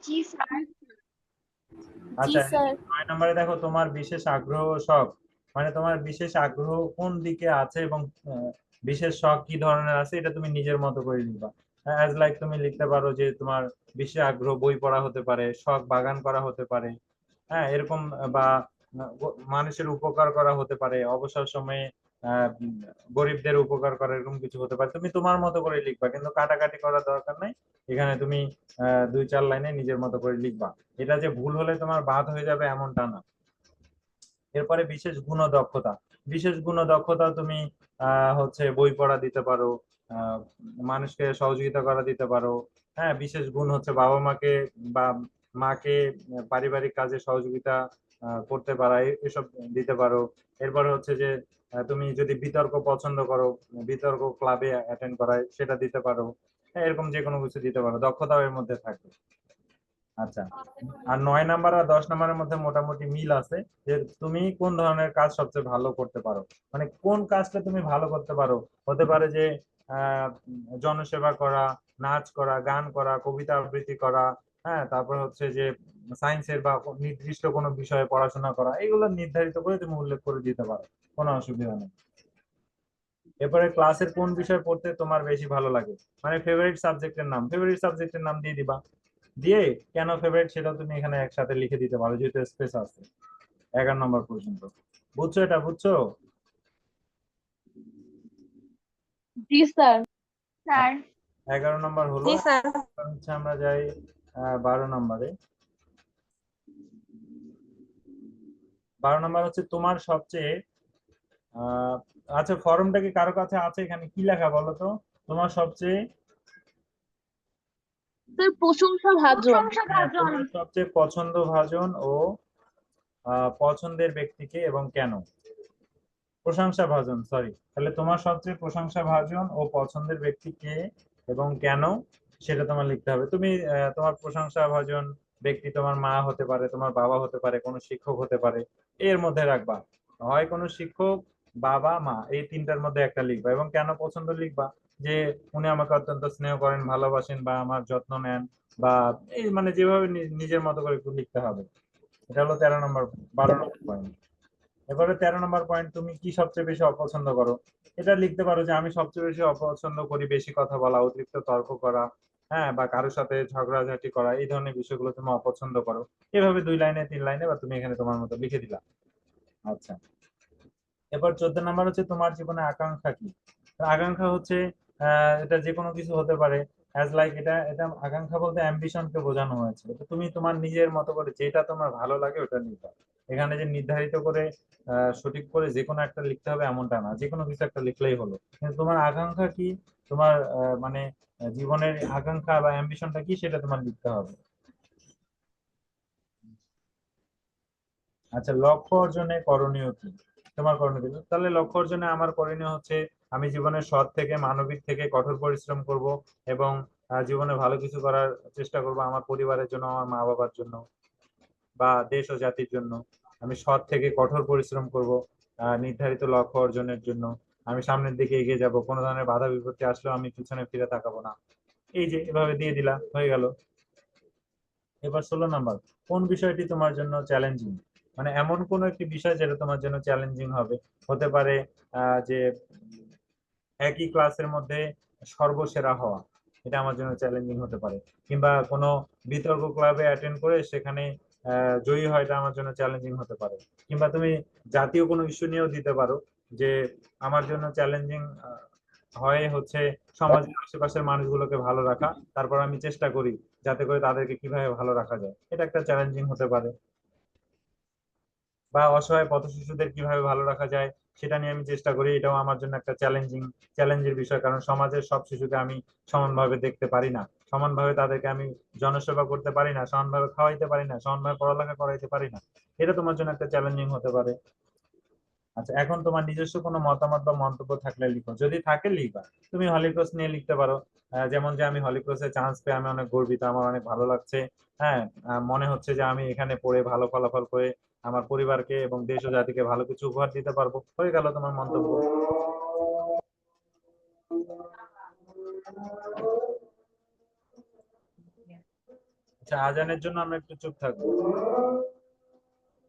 জি sir. জি আচ্ছা, sir. 9 নম্বরে দেখো তোমার বিশেষ আগ্রহ ও শখ, মানে তোমার বিশেষ আগ্রহ কোন দিকে আছে এবং বিশেষ শখ কি ধরনের আছে এটা তুমি নিজের মতো করে লিখবা। অ্যাজ লাইক তুমি লিখতে পারো যে তোমার বিশেষ আগ্রহ বই পড়া হতে পারে, শখ বাগান করা হতে পারে, হ্যাঁ এরকম, বা মানুষের উপকার করা হতে পারে, অবসর সময়ে গরিবদের উপকার করা, এরকম কিছু হতে পারে। তুমি তোমার মতো করে লিখবা, কিন্তু কাটাকাটি করার দরকার নাই। এখানে তুমি 2-4 লাইনে নিজের মতো করে লিখবা। এটা যে ভুল হলে তোমার বাদ হয়ে যাবে এমনটা না। এরপরে বিশেষ গুণ ও দক্ষতা। বিশেষ গুণ ও দক্ষতা তুমি হচ্ছে বই পড়া দিতে পারো, আহ, মানুষকে সহযোগিতা করা দিতে পারো। হ্যাঁ, বিশেষ গুণ হচ্ছে বাবা মাকে বা মাকে পারিবারিক কাজে সহযোগিতা করতে পারা, এসব দিতে পারো। এরপরে হচ্ছে যে তুমি যদি বিতর্ক পছন্দ করো, বিতর্ক ক্লাবে অ্যাটেন্ড করায় সেটা দিতে পারো। হ্যাঁ, এরকম যে কোনো কিছু দিতে পারো, দক্ষতাও এর মধ্যে থাকবে। আচ্ছা, আর 9 নাম্বার আর 10 নাম্বারের মধ্যে মোটামুটি মিল আছে, যে তুমি কোন ধরনের কাজ সবচেয়ে ভালো করতে পারো, মানে কোন কাজটা তুমি ভালো করতে পারো। হতে পারে যে আহ জনসেবা করা, নাচ করা, গান করা, কবিতা আবৃত্তি করা, হ্যাঁ তারপর হচ্ছে যে সায়েন্সের বা নির্দিষ্ট কোনো বিষয়ে পড়াশোনা করা, এগুলো নির্ধারিত করে তুমি উল্লেখ করে দিতে পারো, কোনো অসুবিধা নেই। এরপরে ক্লাসের কোন বিষয় পড়তে তোমার বেশি ভালো লাগে, মানে ফেভারিট সাবজেক্টের নাম দিয়ে দিবা। দিয়ে কেন ফেভারিট সেটা তুমি এখানে একসাথে লিখে দিতে পারো, যেহেতু স্পেস আছে 11 নম্বর পর্যন্ত। বুঝছো এটা, বুঝছো? জি স্যার। স্যার। 11 নম্বর হলো। জি স্যার। এবার হচ্ছে আমরা যাই 12 নম্বরে। 12 নম্বর হচ্ছে তোমার সবচেয়ে আহ আচ্ছা, ফর্মটা কি কারো কাছে আছে? এখানে কি লেখা বলো তো? তোমার সবচেয়ে, স্যার প্রশংসা ভাজন। হ্যাঁ তোমার সবচেয়ে পছন্দভাজন ও পছন্দের ব্যক্তিকে এবং কেন। প্রশংসাভাজন, সরি, তাহলে তোমার সবচেয়ে প্রশংসাভাজন ও পছন্দের ব্যক্তি কে এবং কেন, সেটা তোমার লিখতে হবে। তুমি তোমার প্রশংসাভাজন ব্যক্তি তোমার মা হতে পারে, তোমার বাবা হতে পারে, কোনো শিক্ষক হতে পারে, এর মধ্যে রাখবা। হয় কোনো শিক্ষক, বাবা, মা, এই তিনটার মধ্যে একটা লিখবা, এবং কেন পছন্দ লিখবা, যে উনি আমাকে অত্যন্ত স্নেহ করেন, ভালোবাসেন, বা আমার যত্ন নেন, বা এই মানে যেভাবে নিজের মতো করে একটু লিখতে হবে। এটা হলো 13 নম্বর, 12 নম্বর পয়েন্ট। এবারে 13 নম্বর পয়েন্ট, তুমি কি সবচেয়ে বেশি অপছন্দ করো। এটা লিখতে পারো যে আমি সবচেয়ে বেশি অপছন্দ করি বেশি কথা বলা, অতিরিক্ত তর্ক করা, হ্যাঁ, বা কারোর সাথে ঝগড়াঝাটি করা, এই ধরনের বিষয়গুলো তুমি অপছন্দ করো। এভাবে 2 লাইনে 3 লাইনে বা তুমি এখানে তোমার মতো লিখে দিলা। আচ্ছা, এবার 14 নম্বর হচ্ছে তোমার জীবনে আকাঙ্ক্ষা কি। আকাঙ্ক্ষা হচ্ছে এটা যে কোনো কিছু হতে পারে। অ্যাজ লাইক, এটা এটা আকাঙ্ক্ষা বলতে অ্যাম্বিশনকে বোঝানো হয়েছে। তো তুমি তোমার নিজের মতো করে যেটা তোমার ভালো লাগে ওটা লিখবা। এখানে যে নির্ধারিত করে সঠিক করে যে কোনো একটা লিখতে হবে এমনটা না, যে কোনো কিছু একটা লিখলেই হলো। কিন্তু তোমার আকাঙ্ক্ষা কি, তোমার মানে জীবনের আকাঙ্ক্ষা বা অ্যাম্বিশনটা কি, সেটা তোমার লিখতে হবে। আচ্ছা, লক্ষ্য অর্জনে করণীয় কি, তোমার করণীয় কি? তাহলে লক্ষ্য অর্জনে আমার করণীয় হচ্ছে আমি জীবনে সৎ থেকে, মানবিক থেকে, কঠোর পরিশ্রম করব, এবং জীবনে ভালো কিছু করার চেষ্টা করব, আমার পরিবারের জন্য, আমার মা বাবার জন্য, বা দেশ ও জাতির জন্য। আমি সৎ থেকে কঠোর পরিশ্রম করব নির্ধারিত লক্ষ্য অর্জনের জন্য। আমি সামনের দিকে এগিয়ে যাব, কোনো ধরনের বাধা বিপত্তি আসলেও আমি পিছনে ফিরে তাকাবো না। এই যে এভাবে দিয়ে দিলা, হয়ে গেল। এবার 16 নম্বর, কোন বিষয়টি তোমার জন্য চ্যালেঞ্জিং, মানে এমন কোন একটি বিষয় যেটা তোমার জন্য চ্যালেঞ্জিং হবে। হতে পারে যে একই ক্লাসের মধ্যে সর্বসেরা হওয়া, এটা আমার জন্য চ্যালেঞ্জিং হতে পারে। কিংবা কোনো বিতর্ক ক্লাবে অ্যাটেন্ড করে সেখানে জয়ী হয়, এটা আমার জন্য চ্যালেঞ্জিং হতে পারে। কিংবা তুমি জাতীয় কোনো ইস্যু নিয়েও দিতে পারো, যে আমার জন্য চ্যালেঞ্জিং হয় হচ্ছে সমাজের আশেপাশের মানুষগুলোকে ভালো রাখা, তারপর আমি চেষ্টা করি যাতে করে তাদেরকে কিভাবে ভালো রাখা যায়, এটা একটা চ্যালেঞ্জিং হতে পারে। বা অসহায় পথ শিশুদের কিভাবে ভালো রাখা যায় সেটা নিয়ে আমি চেষ্টা করি, এটাও আমার জন্য একটা চ্যালেঞ্জের বিষয়, কারণ সমাজের সব শিশুকে আমি সমানভাবে দেখতে পারি না, সমানভাবে তাদেরকে আমি জনসেবা করতে পারি না, সমানভাবে খাওয়াইতে পারি না, সমানভাবে পড়ালেখা করাইতে পারি না। এটা তোমার জন্য একটা চ্যালেঞ্জিং হতে পারে। আচ্ছা, এখন তোমার নিজস্ব কোনো মতামত বা মন্তব্য থাকলে লিখো, যদি থাকে লিখবা। তুমি হলিক্রস নিয়ে লিখতে পারো, যেমন যে আমি হলিক্রসে চান্স পেয়ে আমি অনেক গর্বিত, আমার অনেক ভালো লাগছে। হ্যাঁ, মনে হচ্ছে যে আমি এখানে পড়ে ভালো ফলাফল করে আমার পরিবারকে এবং দেশ ও জাতিকে ভালো কিছু উপহার দিতে পারবো। হয়ে গেল তোমার মন্তব্য। আচ্ছা, আজানের জন্য আমরা একটু চুপ থাকবো।